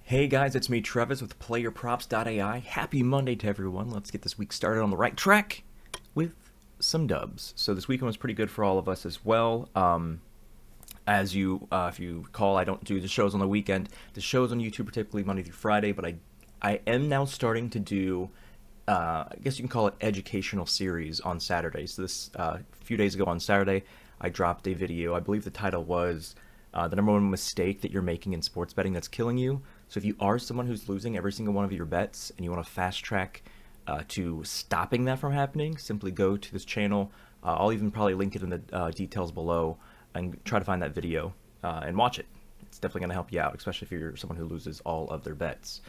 Hey guys, it's me, Trevis, with PlayerProps.ai. Happy Monday to everyone. Let's get this week started on the right track with some dubs. So this weekend was pretty good for all of us as well. If you recall, I don't do the shows on the weekend. The shows on YouTube are typically Monday through Friday, but I am now starting to do, I guess you can call it educational series on Saturdays. So this, a few days ago on Saturday, I dropped a video. I believe the title was the number one mistake that you're making in sports betting that's killing you. So if you are someone who's losing every single one of your bets and you want to fast track to stopping that from happening, simply go to this channel. I'll even probably link it in the details below and try to find that video and watch it. It's definitely going to help you out, especially if you're someone who loses all of their bets.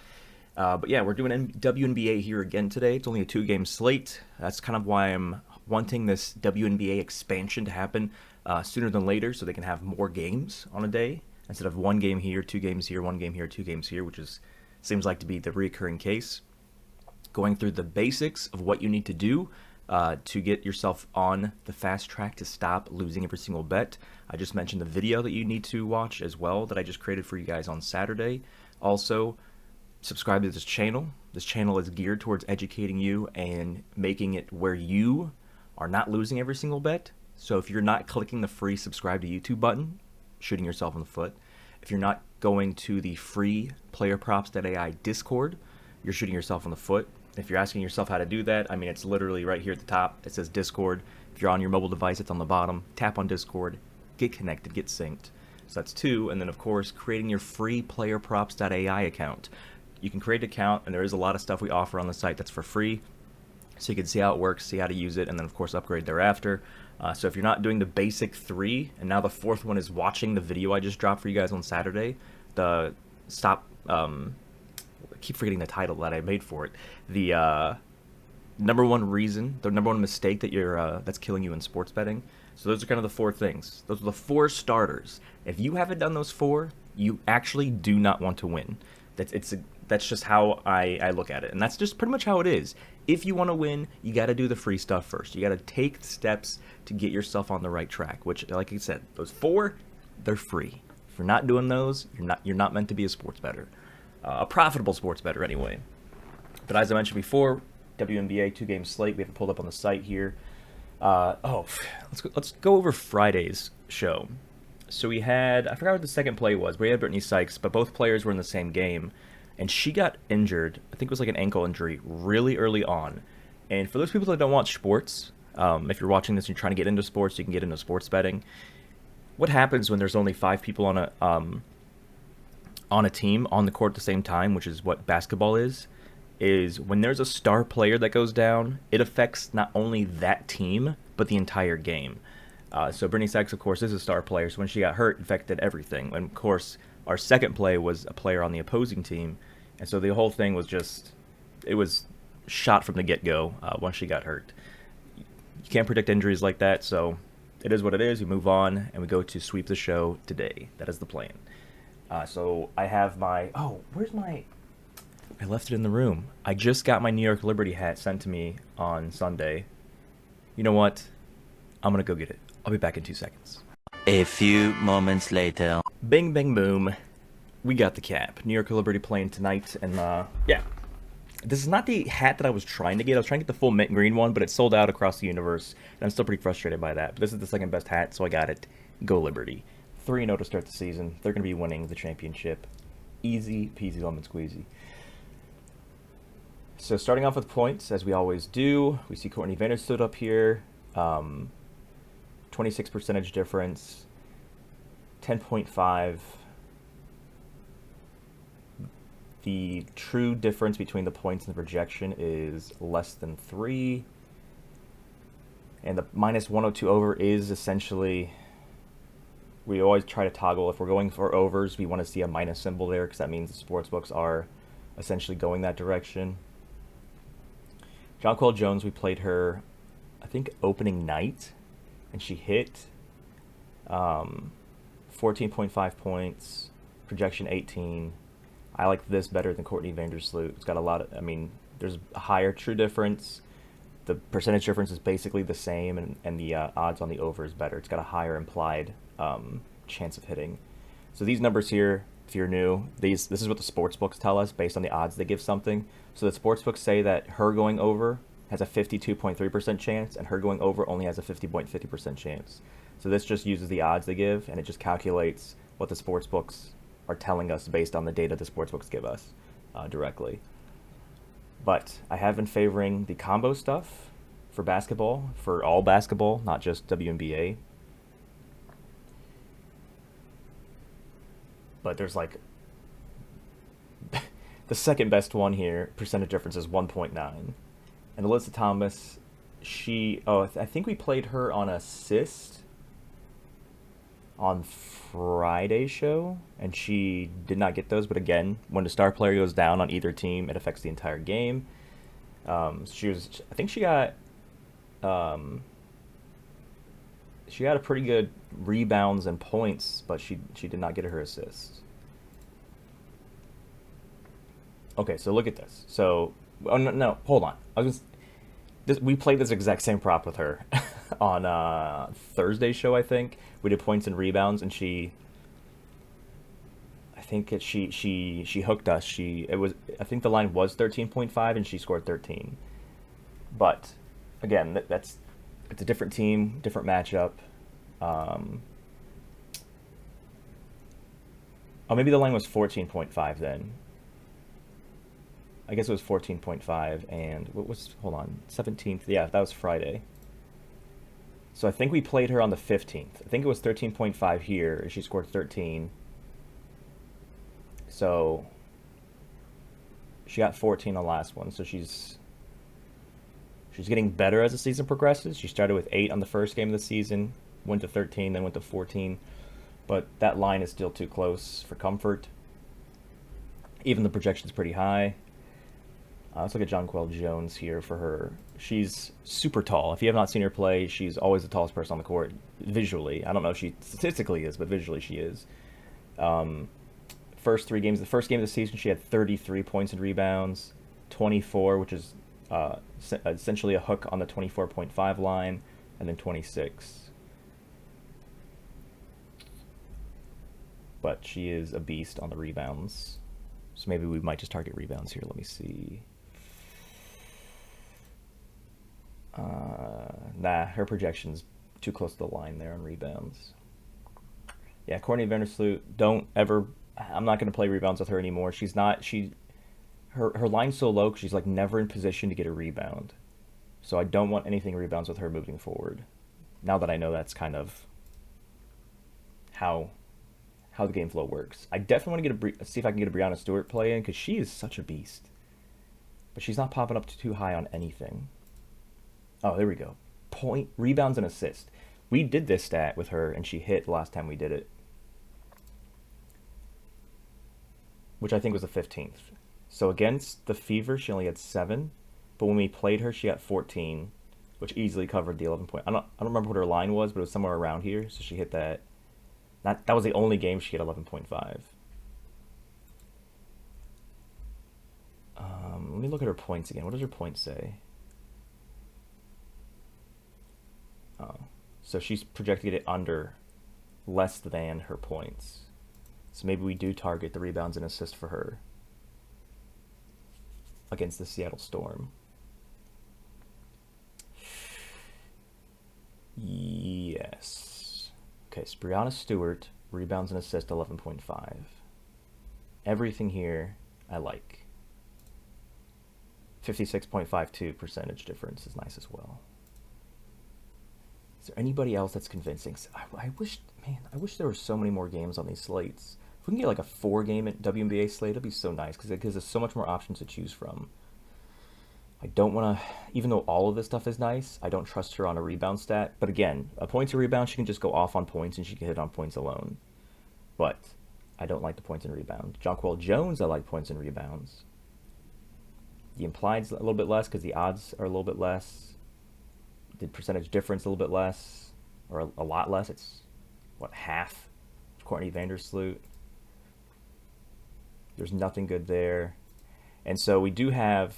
But yeah, we're doing WNBA here again today. It's only a 2-game slate. That's kind of why I'm wanting this WNBA expansion to happen sooner than later, so they can have more games on a day instead of 1 game here, 2 games here, 1 game here, 2 games here, which seems like to be the recurring case. Going through the basics of what you need to do to get yourself on the fast track to stop losing every single bet. I just mentioned the video that you need to watch as well that I just created for you guys on Saturday. Also, subscribe to this channel. This channel is geared towards educating you and making it where you are not losing every single bet. So if you're not clicking the free subscribe to YouTube button, shooting yourself in the foot. If you're not going to the free PlayerProps.ai Discord, you're shooting yourself in the foot. If you're asking yourself how to do that, I mean, it's literally right here at the top. It says Discord. If you're on your mobile device, it's on the bottom. Tap on Discord, get connected, get synced. So that's 2. And then, of course, creating your free PlayerProps.ai account. You can create an account, and there is a lot of stuff we offer on the site that's for free. So you can see how it works, see how to use it, and then, of course, upgrade thereafter. So if you're not doing the basic 3, and now the 4th one is watching the video I just dropped for you guys on Saturday, I keep forgetting the title that I made for it. The number one reason, the number one mistake that that's killing you in sports betting. So those are kind of the 4 things. Those are the 4 starters. If you haven't done those 4, you actually do not want to win. That's just how I look at it, and that's just pretty much how it is. If you want to win, you got to do the free stuff first. You got to take steps to get yourself on the right track. Which, like I said, those 4, they're free. If you're not doing those, you're not meant to be a sports bettor, a profitable sports bettor anyway. But as I mentioned before, WNBA 2-game slate. We have it pulled up on the site here. Let's go over Friday's show. So we had, I forgot what the second play was. We had Brittany Sykes, but both players were in the same game. And she got injured, I think it was like an ankle injury, really early on. And for those people that don't watch sports, if you're watching this and you're trying to get into sports, you can get into sports betting. What happens when there's only 5 people on a team on the court at the same time, which is what basketball is when there's a star player that goes down, it affects not only that team, but the entire game. So Brittany Sykes, of course, is a star player, so when she got hurt, it affected everything. And, of course, our second play was a player on the opposing team, and so the whole thing was it was shot from the get-go once she got hurt. You can't predict injuries like that, so it is what it is. We move on, and we go to sweep the show today. That is the plan. So I have where's my... I left it in the room. I just got my New York Liberty hat sent to me on Sunday. You know what? I'm going to go get it. I'll be back in 2 seconds. A few moments later. Bing, bang, boom. We got the cap. New York Liberty playing tonight, and yeah. This is not the hat that I was trying to get. I was trying to get the full mint green one, but it sold out across the universe, and I'm still pretty frustrated by that. But this is the second best hat, so I got it. Go Liberty. 3-0 to start the season. They're going to be winning the championship. Easy peasy lemon squeezy. So starting off with points, as we always do, we see Courtney Vanderbilt stood up here. 26 percentage difference. 10.5. The true difference between the points and the projection is less than 3. And the minus 102 over is essentially, we always try to toggle. If we're going for overs, we want to see a minus symbol there because that means the sports books are essentially going that direction. Jonquel Jones, we played her, I think, opening night, and she hit 14.5 points, projection 18. I like this better than Courtney Vandersloot. It's got a lot of, there's a higher true difference. The percentage difference is basically the same, and the odds on the over is better. It's got a higher implied chance of hitting. So these numbers here, if you're new, this is what the sports books tell us based on the odds they give something. So the sports books say that her going over has a 52.3% chance, and her going over only has a 50.50% chance. So this just uses the odds they give, and it just calculates what the sports books are telling us based on the data the sports books give us directly. But I have been favoring the combo stuff for basketball, for all basketball, not just WNBA. But there's like the second best one here, percentage difference is 1.9. And Alyssa Thomas, I think we played her on assist on Friday's show, and she did not get those. But again, when the star player goes down on either team, it affects the entire game. I think she got a pretty good rebounds and points, but she did not get her assists. Okay, so look at this. So, oh no, hold on. We played this exact same prop with her on Thursday's show. I think we did points and rebounds, and she hooked us. I think the line was 13.5, and she scored 13. But again, it's a different team, different matchup. Maybe the line was 14.5 then. I guess it was 14.5, and hold on, 17th, yeah, that was Friday. So I think we played her on the 15th. I think it was 13.5 here, and she scored 13. So she got 14 on the last one, so she's getting better as the season progresses. She started with 8 on the first game of the season, went to 13, then went to 14. But that line is still too close for comfort. Even the projection's pretty high. Let's look at Jonquel Jones here for her. She's super tall. If you have not seen her play, she's always the tallest person on the court visually. I don't know if she statistically is, but visually she is. First 3 games. The first game of the season, she had 33 points and rebounds, 24, which is essentially a hook on the 24.5 line, and then 26. But she is a beast on the rebounds. So maybe we might just target rebounds here. Let me see. Nah, her projection's too close to the line there on rebounds. Yeah, Courtney Vandersloot, I'm not going to play rebounds with her anymore. Her line's so low because she's like never in position to get a rebound. So I don't want anything rebounds with her moving forward. Now that I know that's kind of how the game flow works. I definitely want to see if I can get a Breanna Stewart play in because she is such a beast. But she's not popping up too high on anything. Oh, there we go. Point, rebounds, and assist. We did this stat with her, and she hit the last time we did it. Which I think was the 15th. So against the Fever, she only had 7. But when we played her, she got 14, which easily covered the 11 point. I don't remember what her line was, but it was somewhere around here. So she hit that. That was the only game she hit 11.5. Let me look at her points again. What does her points say? Oh, so she's projected to get it under less than her points. So maybe we do target the rebounds and assists for her against the Seattle Storm. Yes. Okay, so Breanna Stewart, rebounds and assists 11.5. Everything here I like. 56.52 percentage difference is nice as well. Is there anybody else that's convincing? I wish there were so many more games on these slates. If we can get like a 4-game WNBA slate, it'd be so nice because it gives us so much more options to choose from. I don't want to, even though all of this stuff is nice, I don't trust her on a rebound stat. But again, a points or rebound, she can just go off on points and she can hit on points alone. But I don't like the points and rebound. Jonquel Jones, I like points and rebounds. The implied's a little bit less because the odds are a little bit less. The percentage difference a little bit less, or a lot less. It's, what, half of Courtney Vandersloot. There's nothing good there. And so we do have,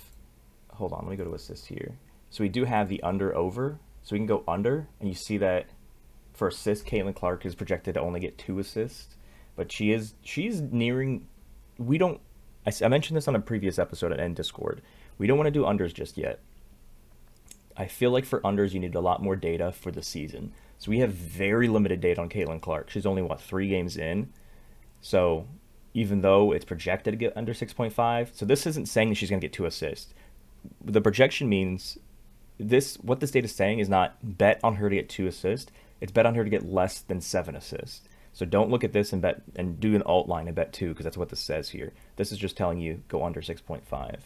hold on, let me go to assist here. So we do have the under-over. So we can go under, and you see that for assists, Caitlin Clark is projected to only get 2 assists. but she's nearing. We don't. I mentioned this on a previous episode in Discord. We don't want to do unders just yet. I feel like for unders, you need a lot more data for the season. So we have very limited data on Caitlin Clark. She's only, 3 games in? So even though it's projected to get under 6.5, so this isn't saying that she's going to get 2 assists. The projection means what this data is saying is not bet on her to get 2 assists. It's bet on her to get less than 7 assists. So don't look at this and bet and do an alt line and bet 2 because that's what this says here. This is just telling you go under 6.5.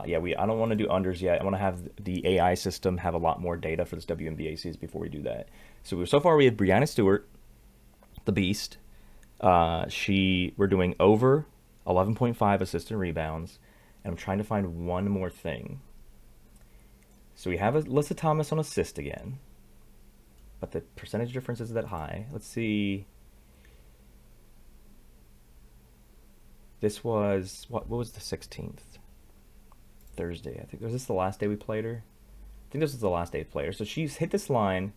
Yeah, I don't want to do unders yet. I want to have the AI system have a lot more data for this WNBA season before we do that. So far we have Brianna Stewart, the beast. We're doing over 11.5 assists and rebounds, and I'm trying to find one more thing. So we have Alyssa Thomas on assist again, but the percentage difference isn't that high. Let's see. This was what was the 16th? Thursday, I think. Was this the last day we played her? I think this was the last day we played her. So she's hit this line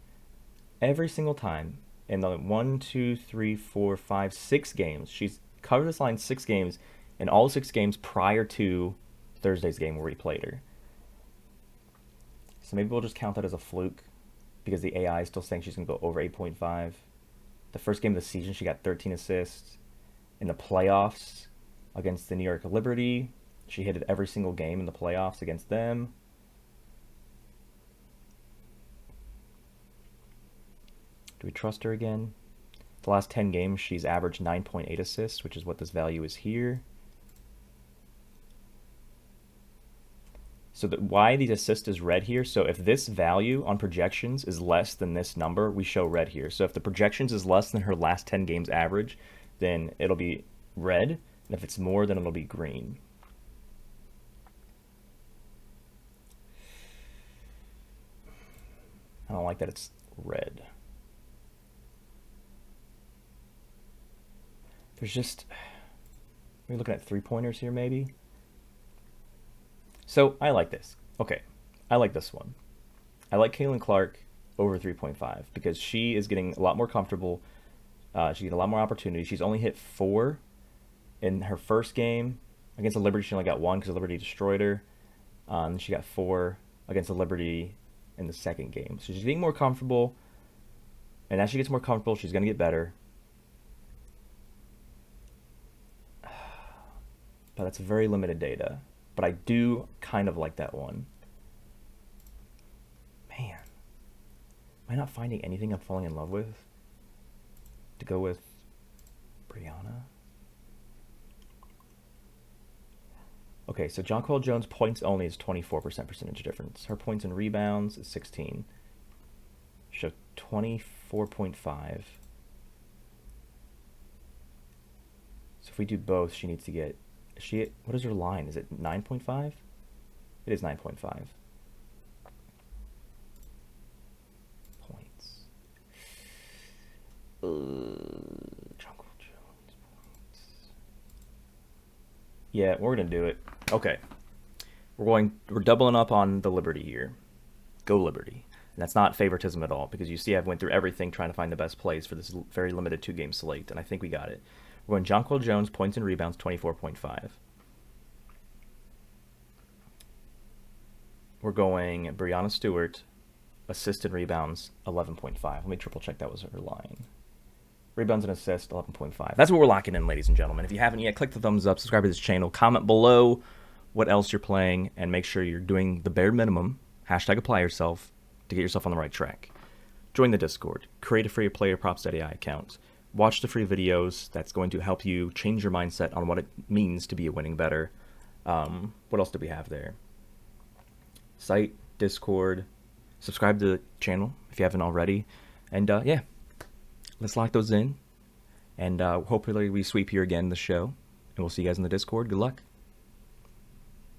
every single time in the 1, 2, 3, 4, 5, 6 games. She's covered this line 6 games in all 6 games prior to Thursday's game where we played her. So maybe we'll just count that as a fluke because the AI is still saying she's going to go over 8.5. The first game of the season, she got 13 assists. In the playoffs against the New York Liberty, she hit it every single game in the playoffs against them. Do we trust her again? The last 10 games, she's averaged 9.8 assists, which is what this value is here. So why these assists is red here. So if this value on projections is less than this number, we show red here. So if the projections is less than her last 10 games average, then it'll be red. And if it's more, then it'll be green. I don't like that it's red. There's just... We're looking at 3-pointers here, maybe? So, I like this. Okay, I like this one. I like Caitlin Clark over 3.5 because she is getting a lot more comfortable. She's getting a lot more opportunities. She's only hit 4 in her first game. Against the Liberty, she only got 1 because the Liberty destroyed her. She got 4 against the Liberty in the second game. So she's getting more comfortable. And as she gets more comfortable, she's going to get better. But that's very limited data. But I do kind of like that one. Man. Am I not finding anything I'm falling in love with? To go with Brianna? Okay, so Jonquel Jones' points only is 24% percentage difference. Her points and rebounds is 16. So 24.5. So if we do both, she needs to get... what is her line? Is it 9.5? It is 9.5. Points. Jonquel Jones points. Yeah, we're gonna do it. Okay. We're doubling up on the Liberty here. Go Liberty. And that's not favoritism at all, because you see I've went through everything trying to find the best plays for this very limited 2-game slate, and I think we got it. We're going Jonquel Jones, points and rebounds, 24.5. We're going Brianna Stewart, assist and rebounds, 11.5. Let me triple check that was her line. Rebounds and assists, 11.5. That's what we're locking in, ladies and gentlemen. If you haven't yet, click the thumbs up, subscribe to this channel, comment below what else you're playing, and make sure you're doing the bare minimum, #apply yourself, to get yourself on the right track. Join the Discord. Create a free PlayerProps.ai account. Watch the free videos. That's going to help you change your mindset on what it means to be a winning bettor. What else do we have there? Site, Discord. Subscribe to the channel if you haven't already. And yeah, let's lock those in. And hopefully we sweep here again in the show. And we'll see you guys in the Discord. Good luck.